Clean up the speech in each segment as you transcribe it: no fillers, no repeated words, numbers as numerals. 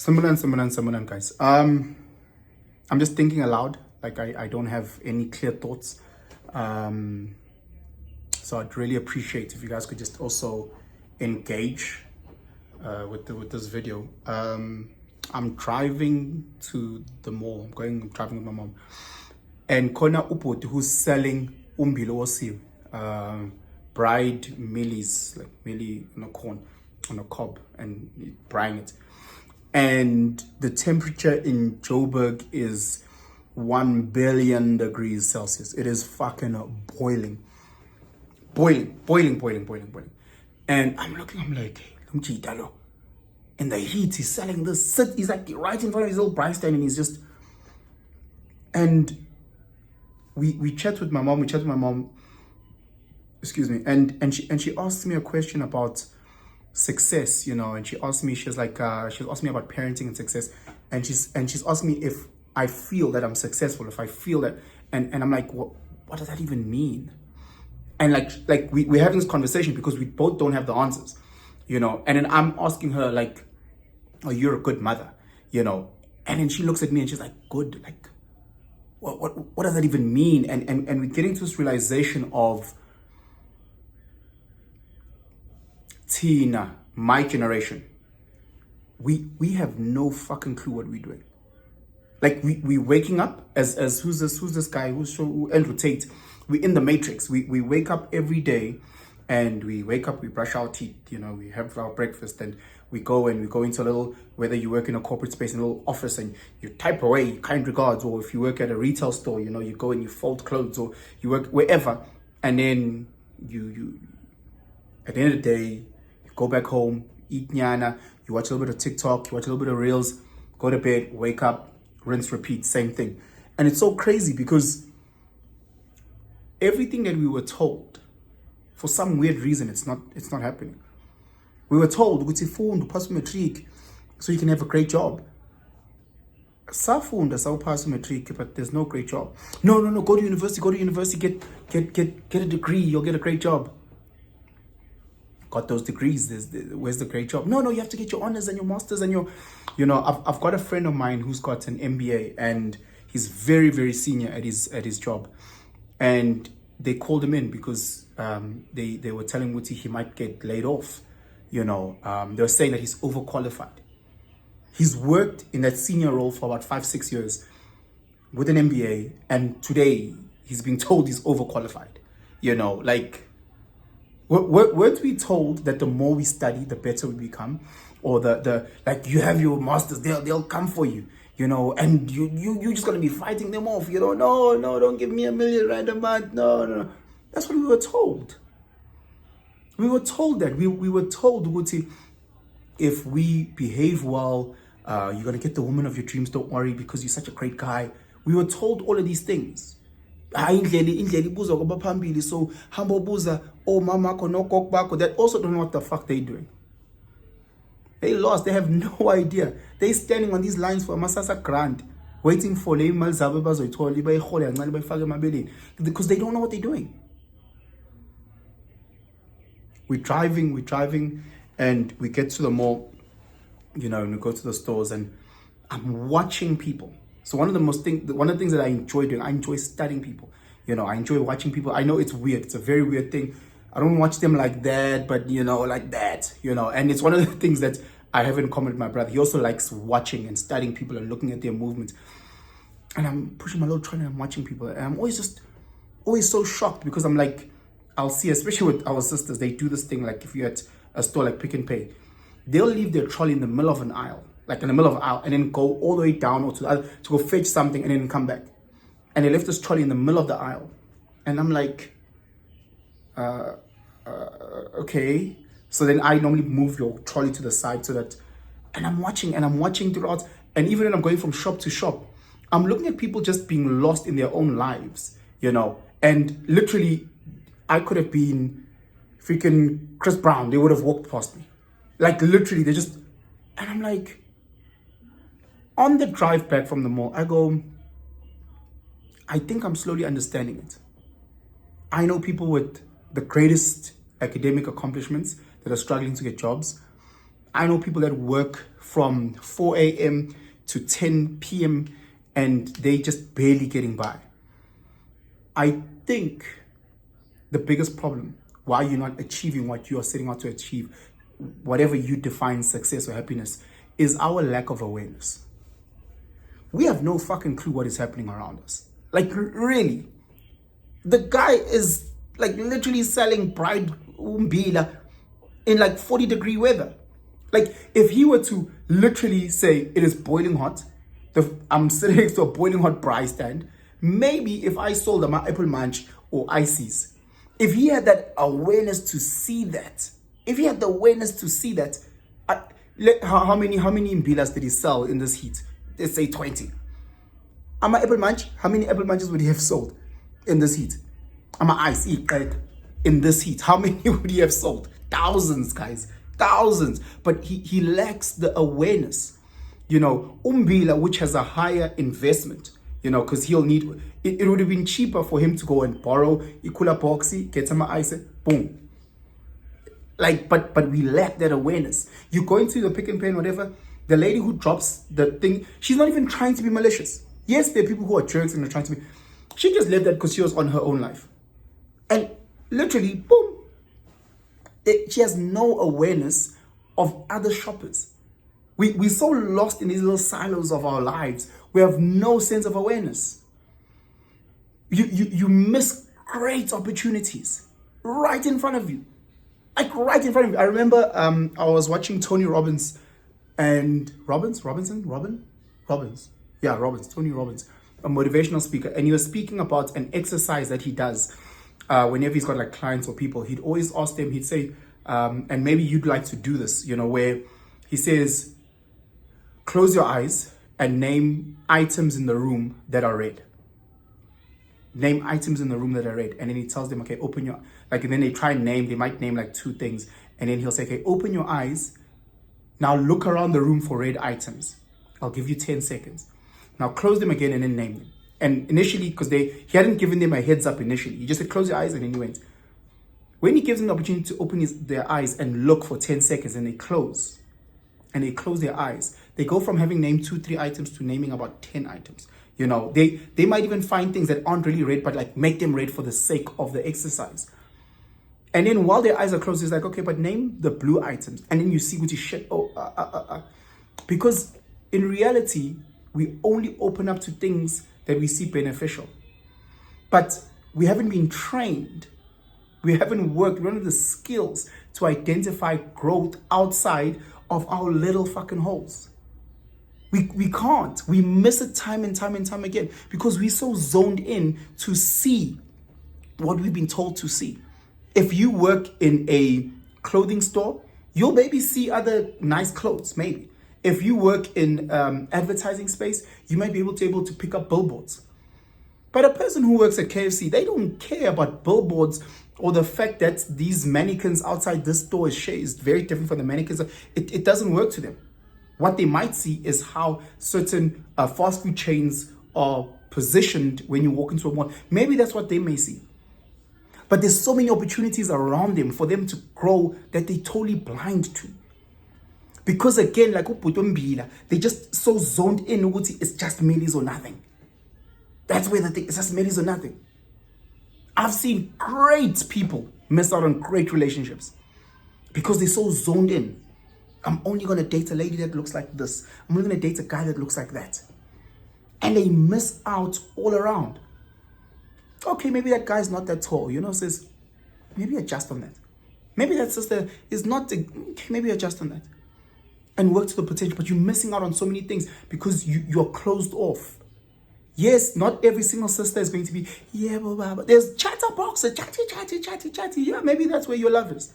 Similar, guys. I'm just thinking aloud. Like I don't have any clear thoughts. So I'd really appreciate if you guys could just also engage with this video. I'm driving to the mall. I'm driving with my mom. And Kona Upot, who's selling umbilosi, bride millies, like millie on a corn, on a cob, and frying it. And the temperature in Joburg is 1 billion degrees Celsius. It is fucking boiling. And I'm like, in the heat, he's selling this. He's like right in front of his little price stand, and he's just. And we chat with my mom. Excuse me, and she asked me a question about success, and she asked me about parenting and success, and she's asked me if I feel that I'm successful, if I feel that, and I'm like, what does that even mean? And like we're having this conversation because we both don't have the answers, and then I'm asking her like, oh, you're a good mother, and then she looks at me and she's like, good, like what does that even mean? And we're getting to this realization of Tina, my generation, we have no fucking clue what we're doing. Like we waking up as who's this guy who Andrew Tate. We're in the matrix. We wake up every day, and we brush our teeth, we have our breakfast, and we go into a little, whether you work in a corporate space in a little office and you type away kind regards, or if you work at a retail store, you go and you fold clothes, or you work wherever, and then you at the end of the day, go back home, eat nyana, you watch a little bit of TikTok, you watch a little bit of Reels, go to bed, wake up, rinse, repeat, same thing. And it's so crazy because everything that we were told, for some weird reason, it's not happening. We were told, pass matric, so you can have a great job. Pass matric, but there's no great job. No, go to university, get a degree, you'll get a great job. Got those degrees, where's the great job? No, you have to get your honors and your masters and your, I've got a friend of mine who's got an MBA, and he's very, very senior at his job. And they called him in because they were telling Muti he might get laid off. They were saying that he's overqualified. He's worked in that senior role for about 5-6 years with an MBA, and today he's being told he's overqualified. Weren't we told that the more we study, the better we become? Or the like, you have your masters, they'll come for you, and you just gonna be fighting them off, no, don't give me $1 million a month, no. That's what we were told. We were told that. We were told, Guti, if we behave well, you're gonna get the woman of your dreams, don't worry, because you're such a great guy. We were told all of these things. So humble buza, oh mama no kokbako, that also don't know what the fuck they doing. They lost, they have no idea. They standing on these lines for a Masasa grant, waiting for because they don't know what they're doing. We're driving, and we get to the mall, and we go to the stores, and I'm watching people. So one of the things that I enjoy doing, I enjoy studying people. I enjoy watching people. I know it's weird. It's a very weird thing. I don't watch them like that, but like that, and it's one of the things that I have in common with my brother. He also likes watching and studying people and looking at their movements. And I'm pushing my little trolley and I'm watching people. And I'm always so shocked because I'm like, I'll see, especially with our sisters, they do this thing, like if you're at a store like Pick and Pay, they'll leave their trolley in the middle of an aisle, like in the middle of an aisle, and then go all the way down or to the other to go fetch something and then come back. And they left this trolley in the middle of the aisle. And I'm like, okay. So then I normally move your trolley to the side so that, and I'm watching throughout. And even when I'm going from shop to shop, I'm looking at people just being lost in their own lives, and literally I could have been freaking Chris Brown. They would have walked past me. Like literally they just, and I'm like, on the drive back from the mall, I go, I think I'm slowly understanding it. I know people with the greatest academic accomplishments that are struggling to get jobs. I know people that work from 4 a.m. to 10 p.m. and they just barely getting by. I think the biggest problem why you're not achieving what you are setting out to achieve, whatever you define success or happiness, is our lack of awareness. We have no fucking clue what is happening around us. Like, really. The guy is like literally selling bride umbila in like 40-degree weather. Like, if he were to literally say it is boiling hot, I'm sitting next to a boiling hot braai stand, maybe if I sold him my apple munch or ices, if he had that awareness to see that, how many imbilas did he sell in this heat? Let's say 20. I'm an apple munch. How many apple munches would he have sold in this heat? I'm an ice in this heat. How many would he have sold? Thousands, guys. Thousands. But he lacks the awareness. You know, umbila, which has a higher investment, you know, because he'll need, it would have been cheaper for him to go and borrow ikula boxy, get some ice, boom. Like, but we lack that awareness. You go into the Pick n Pay, whatever, the lady who drops the thing, she's not even trying to be malicious. Yes, there are people who are jerks and are trying to be, she just left that because she was on her own life. And literally, boom, she has no awareness of other shoppers. We're so lost in these little silos of our lives. We have no sense of awareness. You miss great opportunities right in front of you. Like right in front of you. I remember I was watching Tony Robbins and Tony Robbins, a motivational speaker. And he was speaking about an exercise that he does whenever he's got like clients or people. He'd always ask them, he'd say, and maybe you'd like to do this, you know, where he says, close your eyes and name items in the room that are red. Name items in the room that are red. And then he tells them, okay, open your, like, and then they try and name, they might name like 2 things. And then he'll say, okay, open your eyes. Now look around the room for red items. I'll give you 10 seconds. Now close them again and then name them. And initially, because he hadn't given them a heads up initially. He just said, close your eyes, and then he went. When he gives them the opportunity to open their eyes and look for 10 seconds and they close their eyes, they go from having named 2-3 items to naming about 10 items. You know, they might even find things that aren't really red, but like make them red for the sake of the exercise. And then while their eyes are closed, it's like, okay, but name the blue items. And then you see what you shit. Because in reality, we only open up to things that we see beneficial. But we haven't been trained. We haven't worked. We don't have the skills to identify growth outside of our little fucking holes. We can't. We miss it time and time and time again because we're so zoned in to see what we've been told to see. If you work in a clothing store, you'll maybe see other nice clothes, maybe. If you work in advertising space, you might be able to pick up billboards. But a person who works at KFC, they don't care about billboards or the fact that these mannequins outside this store is very different from the mannequins. It doesn't work to them. What they might see is how certain fast food chains are positioned when you walk into a mall. Maybe that's what they may see. But there's so many opportunities around them for them to grow that they're totally blind to. Because again, like uPutombila, they just so zoned in, it's just millies or nothing. That's where the thing, it's just millies or nothing. I've seen great people miss out on great relationships because they're so zoned in. I'm only going to date a lady that looks like this. I'm only going to date a guy that looks like that. And they miss out all around. Okay, maybe that guy's not that tall, says, maybe adjust on that. Maybe that sister is not, okay, maybe adjust on that. And work to the potential, but you're missing out on so many things because you're closed off. Yes, not every single sister is going to be, yeah, but there's chatterboxer, chatty. Yeah, maybe that's where your love is.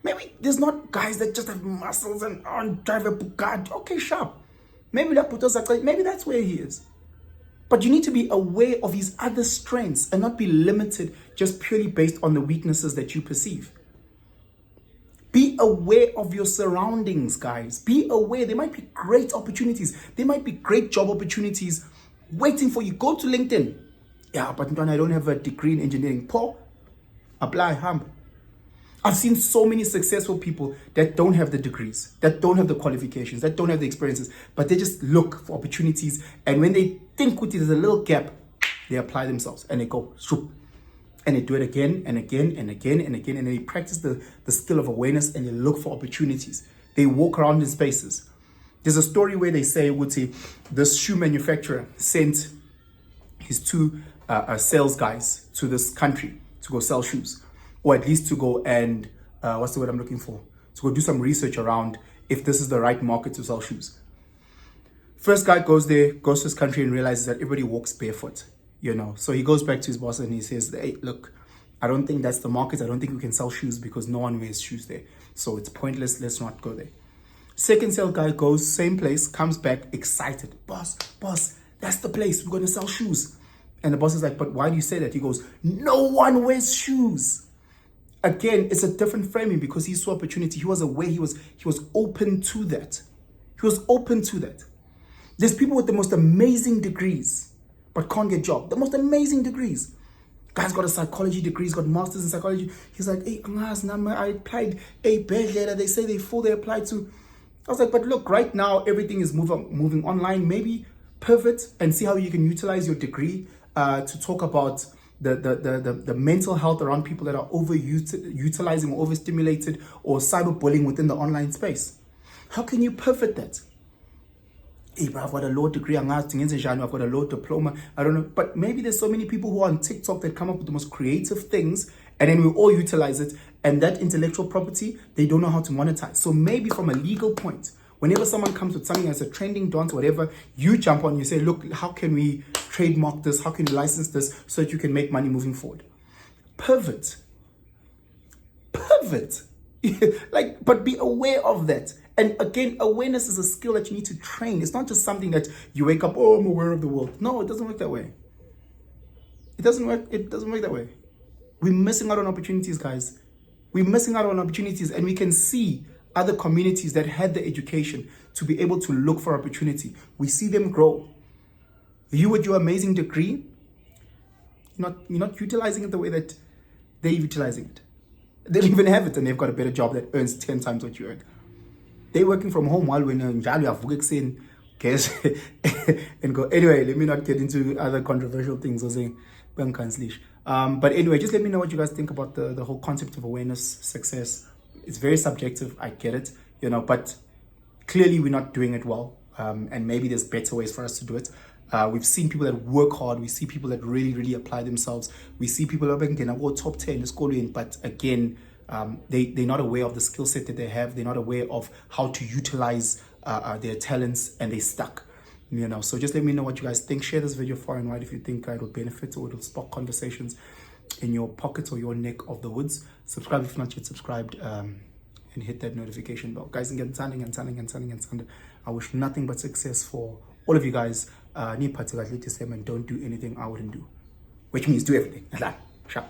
Maybe there's not guys that just have muscles and drive a Bugatti. Okay, sharp. Maybe that's where he is. But you need to be aware of his other strengths and not be limited just purely based on the weaknesses that you perceive. Be aware of your surroundings, guys. Be aware. There might be great opportunities. There might be great job opportunities waiting for you. Go to LinkedIn. Yeah, but I don't have a degree in engineering. Paul, apply, hump. I've seen so many successful people that don't have the degrees, that don't have the qualifications, that don't have the experiences, but they just look for opportunities. And when they think there's a little gap, they apply themselves and they go, shoop. And they do it again and again and again and again. And they practice the skill of awareness and they look for opportunities. They walk around in spaces. There's a story where they say, Wuti, this shoe manufacturer sent his two sales guys to this country to go sell shoes. Or at least to go and, what's the word I'm looking for? To go do some research around if this is the right market to sell shoes. First guy goes there, goes to his country and realizes that everybody walks barefoot, you know. So he goes back to his boss and he says, hey, look, I don't think that's the market. I don't think we can sell shoes because no one wears shoes there. So it's pointless. Let's not go there. Second sales guy goes, same place, comes back excited. Boss, that's the place. We're going to sell shoes. And the boss is like, but why do you say that? He goes, no one wears shoes. Again, it's a different framing because he saw opportunity. He was aware. He was open to that. He was open to that. There's people with the most amazing degrees, but can't get job. The most amazing degrees. Guy's got a psychology degree. He's got masters in psychology. He's like, hey, I applied a bed letter. They say they applied to. I was like, but look, right now, everything is moving online. Maybe pivot and see how you can utilize your degree to talk about the mental health around people that are utilizing or overstimulated or cyberbullying within the online space. How can you pivot that? Hey, bro, I've got a law degree, I've got a law diploma, I don't know. But maybe there's so many people who are on TikTok that come up with the most creative things and then we all utilize it. And that intellectual property, they don't know how to monetize. So maybe from a legal point, whenever someone comes with something that's a trending dance, whatever, you jump on, you say, look, how can we trademark this? How can we license this so that you can make money moving forward? Pivot. But be aware of that. And again, awareness is a skill that you need to train. It's not just something that you wake up, oh, I'm aware of the world. No, it doesn't work that way. It doesn't work that way. We're missing out on opportunities, guys. We're missing out on opportunities, and we can see other communities that had the education to be able to look for opportunity. We see them grow. You with your amazing degree, you're not utilizing it the way that they're utilizing it. They don't even have it and they've got a better job that earns 10 times what you earn. They're working from home while we're in guess and go. Anyway, let me not get into other controversial things. But anyway, just let me know what you guys think about the whole concept of awareness, success. It's very subjective, I get it, but clearly we're not doing it well. And maybe there's better ways for us to do it. We've seen people that work hard. We see people that really, really apply themselves. We see people that can go top 10, but again, they're not aware of the skill set that they have. They're not aware of how to utilize their talents, and they're stuck. So just let me know what you guys think. Share this video far and wide if you think it will benefit or it will spark conversations in your pockets or your neck of the woods. Subscribe if not yet subscribed, and hit that notification bell. Guys, I wish nothing but success for all of you guys. And don't do anything I wouldn't do, which means do everything. Sharp.